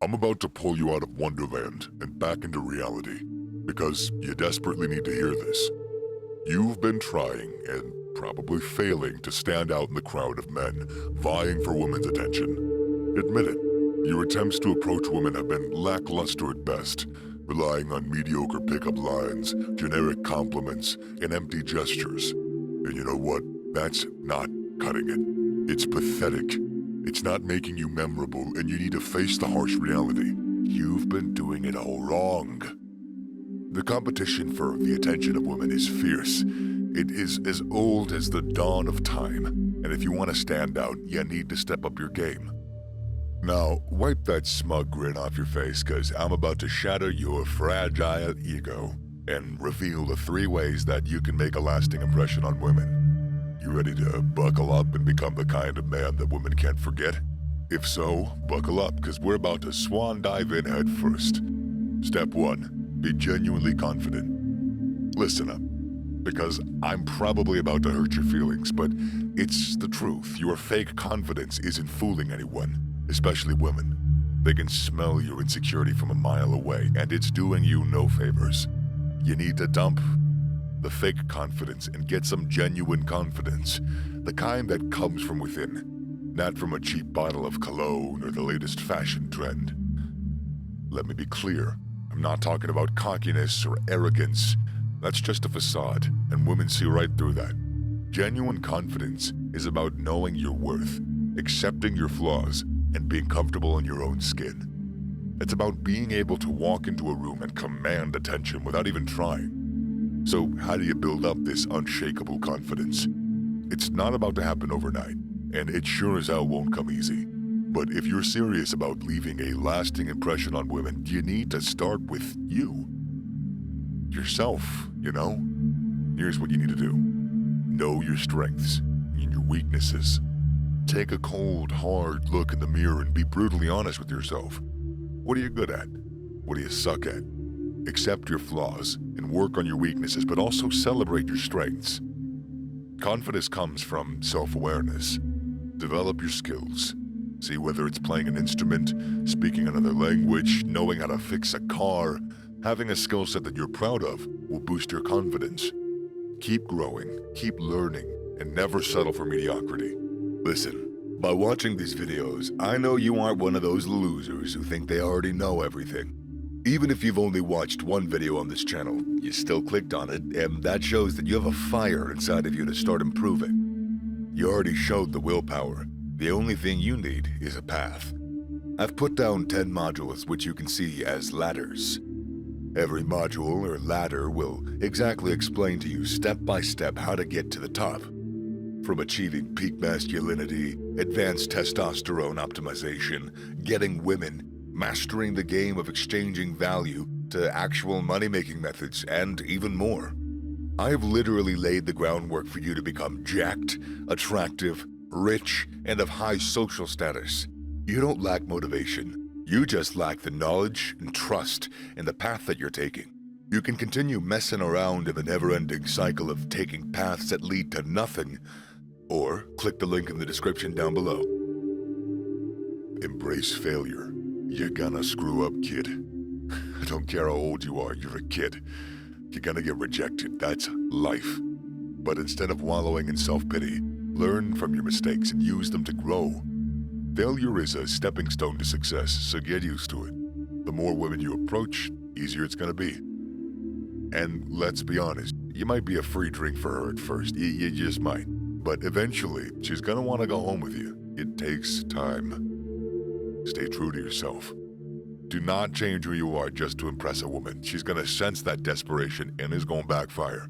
I'm about to pull you out of Wonderland and back into reality, because you desperately need to hear this. You've been trying, and probably failing, to stand out in the crowd of men vying for women's attention. Admit it, your attempts to approach women have been lackluster at best, relying on mediocre pickup lines, generic compliments, and empty gestures. And you know what? That's not cutting it. It's pathetic. It's not making you memorable, and you need to face the harsh reality. You've been doing it all wrong. The competition for the attention of women is fierce. It is as old as the dawn of time, and if you want to stand out, you need to step up your game. Now, wipe that smug grin off your face, cause I'm about to shatter your fragile ego and reveal the 3 ways that you can make a lasting impression on women. You ready to buckle up and become the kind of man that women can't forget? If so, buckle up, cause we're about to swan dive in head first. Step 1, be genuinely confident. Listen up, because I'm probably about to hurt your feelings, but it's the truth. Your fake confidence isn't fooling anyone. Especially women. They can smell your insecurity from a mile away, and it's doing you no favors. You need to dump the fake confidence and get some genuine confidence, the kind that comes from within, not from a cheap bottle of cologne or the latest fashion trend. Let me be clear, I'm not talking about cockiness or arrogance. That's just a facade, and women see right through that. Genuine confidence is about knowing your worth, accepting your flaws, and being comfortable in your own skin. It's about being able to walk into a room and command attention without even trying. So how do you build up this unshakable confidence? It's not about to happen overnight, and it sure as hell won't come easy. But if you're serious about leaving a lasting impression on women, you need to start with you. Yourself, you know? Here's what you need to do. Know your strengths and your weaknesses. Take a cold, hard look in the mirror and be brutally honest with yourself. What are you good at? What do you suck at? Accept your flaws and work on your weaknesses, but also celebrate your strengths. Confidence comes from self-awareness. Develop your skills. See whether it's playing an instrument, speaking another language, knowing how to fix a car. Having a skill set that you're proud of will boost your confidence. Keep growing, keep learning, and never settle for mediocrity. Listen, by watching these videos, I know you aren't one of those losers who think they already know everything. Even if you've only watched one video on this channel, you still clicked on it, and that shows that you have a fire inside of you to start improving. You already showed the willpower. The only thing you need is a path. I've put down 10 modules which you can see as ladders. Every module or ladder will exactly explain to you step by step how to get to the top. From achieving peak masculinity, advanced testosterone optimization, getting women, mastering the game of exchanging value, to actual money-making methods, and even more. I've literally laid the groundwork for you to become jacked, attractive, rich, and of high social status. You don't lack motivation. You just lack the knowledge and trust in the path that you're taking. You can continue messing around in the never-ending cycle of taking paths that lead to nothing, or click the link in the description down below. Embrace failure. You're gonna screw up, kid. I don't care how old you are, you're a kid. You're gonna get rejected, that's life. But instead of wallowing in self-pity, learn from your mistakes and use them to grow. Failure is a stepping stone to success, so get used to it. The more women you approach, easier it's gonna be. And let's be honest, you might be a free drink for her at first, you just might. But eventually, she's gonna want to go home with you. It takes time. Stay true to yourself. Do not change who you are just to impress a woman. She's gonna sense that desperation and is gonna backfire.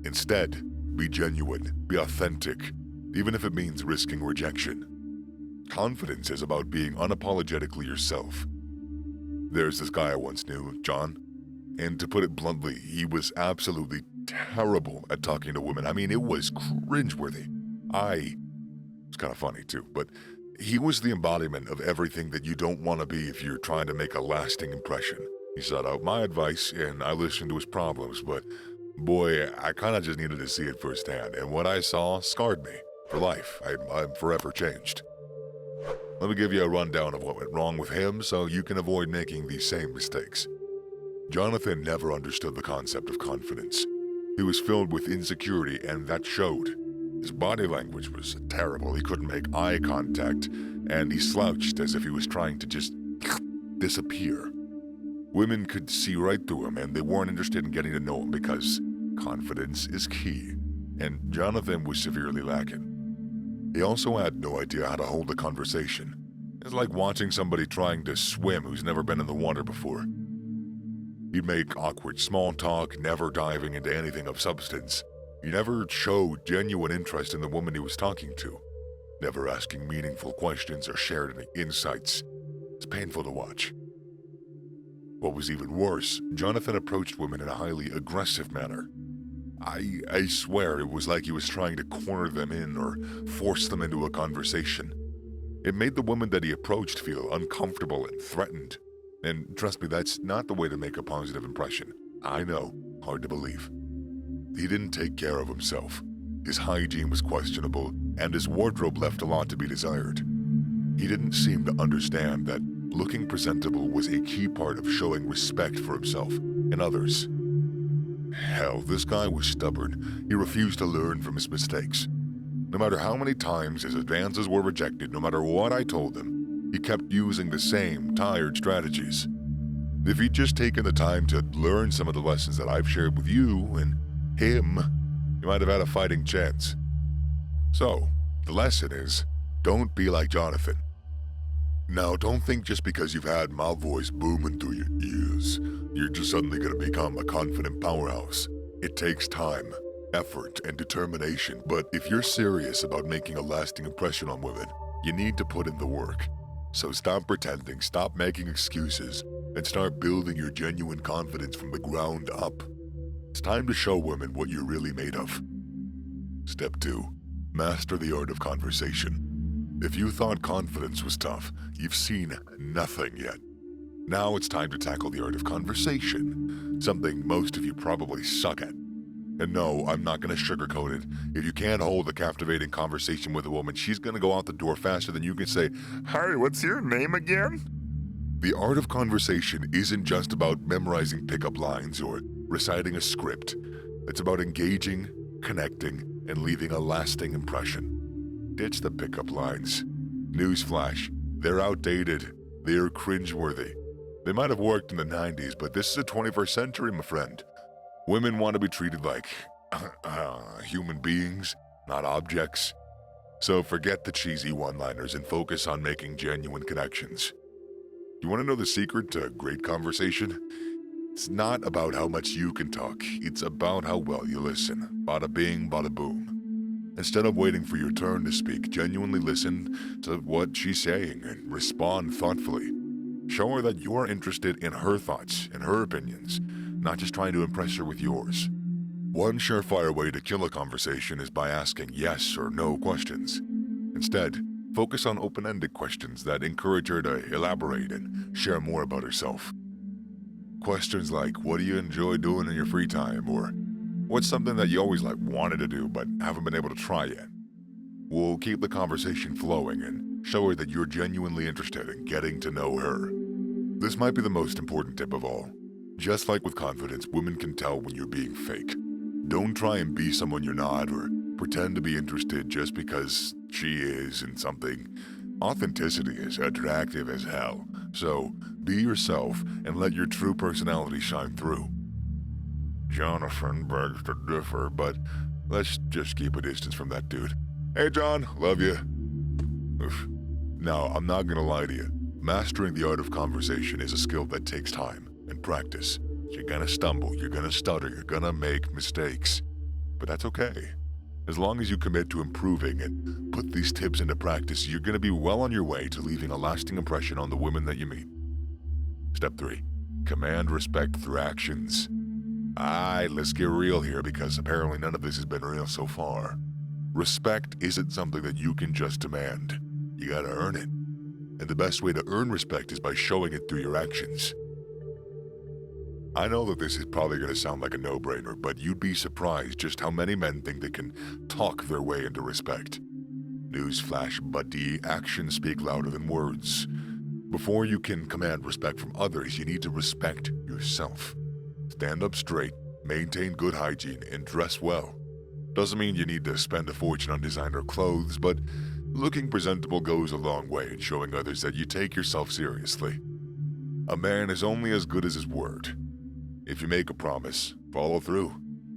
Instead, be genuine, be authentic, even if it means risking rejection. Confidence is about being unapologetically yourself. There's this guy I once knew, John, and to put it bluntly, he was absolutely terrible at talking to women. I mean, it was cringeworthy. It's kind of funny too, but he was the embodiment of everything that you don't want to be if you're trying to make a lasting impression. He sought out my advice and I listened to his problems, but boy, I kind of just needed to see it firsthand, and what I saw scarred me for life. I'm forever changed. Let me give you a rundown of what went wrong with him so you can avoid making these same mistakes. Jonathan never understood the concept of confidence. He was filled with insecurity, and that showed. His body language was terrible. He couldn't make eye contact, and he slouched as if he was trying to just disappear. Women could see right through him, and they weren't interested in getting to know him because confidence is key, and Jonathan was severely lacking. He also had no idea how to hold a conversation. It's like watching somebody trying to swim who's never been in the water before. He'd make awkward small talk, never diving into anything of substance. He never showed genuine interest in the woman he was talking to, never asking meaningful questions or shared any insights. It's painful to watch. What was even worse, Jonathan approached women in a highly aggressive manner. I swear it was like he was trying to corner them in or force them into a conversation. It made the women that he approached feel uncomfortable and threatened. And trust me, that's not the way to make a positive impression. I know, hard to believe. He didn't take care of himself. His hygiene was questionable, and his wardrobe left a lot to be desired. He didn't seem to understand that looking presentable was a key part of showing respect for himself and others. Hell, this guy was stubborn. He refused to learn from his mistakes. No matter how many times his advances were rejected, no matter what I told him, he kept using the same tired strategies. If he'd just taken the time to learn some of the lessons that I've shared with you and him, he might have had a fighting chance. So, the lesson is, don't be like Jonathan. Now, don't think just because you've had my voice booming through your ears, you're just suddenly going to become a confident powerhouse. It takes time, effort, and determination, but if you're serious about making a lasting impression on women, you need to put in the work. So stop pretending, stop making excuses, and start building your genuine confidence from the ground up. It's time to show women what you're really made of. Step 2. Master the art of conversation. If you thought confidence was tough, you've seen nothing yet. Now it's time to tackle the art of conversation, something most of you probably suck at. And no, I'm not going to sugarcoat it. If you can't hold a captivating conversation with a woman, she's going to go out the door faster than you can say, "Hi, what's your name again?" The art of conversation isn't just about memorizing pickup lines or reciting a script. It's about engaging, connecting, and leaving a lasting impression. Ditch the pickup lines. Newsflash, they're outdated. They're cringeworthy. They might have worked in the 90s, but this is the 21st century, my friend. Women want to be treated like human beings, not objects. So forget the cheesy one-liners and focus on making genuine connections. You want to know the secret to great conversation? It's not about how much you can talk. It's about how well you listen. Bada bing, bada boom. Instead of waiting for your turn to speak, genuinely listen to what she's saying and respond thoughtfully. Show her that you're interested in her thoughts and her opinions, not just trying to impress her with yours. One surefire way to kill a conversation is by asking yes or no questions. Instead, focus on open-ended questions that encourage her to elaborate and share more about herself. Questions like, what do you enjoy doing in your free time? Or, what's something that you always wanted to do but haven't been able to try yet? Will keep the conversation flowing and show her that you're genuinely interested in getting to know her. This might be the most important tip of all. Just like with confidence, women can tell when you're being fake. Don't try and be someone you're not or pretend to be interested just because she is in something. Authenticity is attractive as hell, so be yourself and let your true personality shine through. Jonathan begs to differ, but let's just keep a distance from that dude. Hey John, love you. Oof. Now, I'm not gonna lie to you. Mastering the art of conversation is a skill that takes time and practice. You're gonna stumble, you're gonna stutter, you're gonna make mistakes. But that's okay. As long as you commit to improving and put these tips into practice, you're gonna be well on your way to leaving a lasting impression on the women that you meet. Step 3. Command respect through actions. Aight, let's get real here because apparently none of this has been real so far. Respect isn't something that you can just demand. You gotta earn it. And the best way to earn respect is by showing it through your actions. I know that this is probably going to sound like a no-brainer, but you'd be surprised just how many men think they can talk their way into respect. Newsflash, buddy, actions speak louder than words. Before you can command respect from others, you need to respect yourself. Stand up straight, maintain good hygiene, and dress well. Doesn't mean you need to spend a fortune on designer clothes, but looking presentable goes a long way in showing others that you take yourself seriously. A man is only as good as his word. If you make a promise, follow through.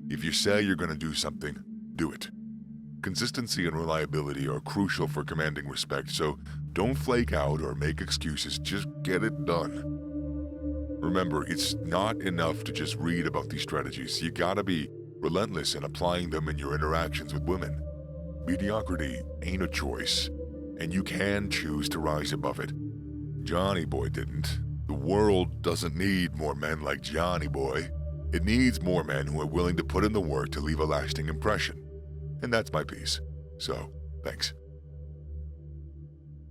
If you say you're going to do something, do it. Consistency and reliability are crucial for commanding respect, so don't flake out or make excuses, just get it done. Remember, it's not enough to just read about these strategies. You gotta be relentless in applying them in your interactions with women. Mediocrity ain't a choice, and you can choose to rise above it. Johnny Boy didn't. The world doesn't need more men like Johnny Boy. It needs more men who are willing to put in the work to leave a lasting impression. And that's my piece. So, thanks.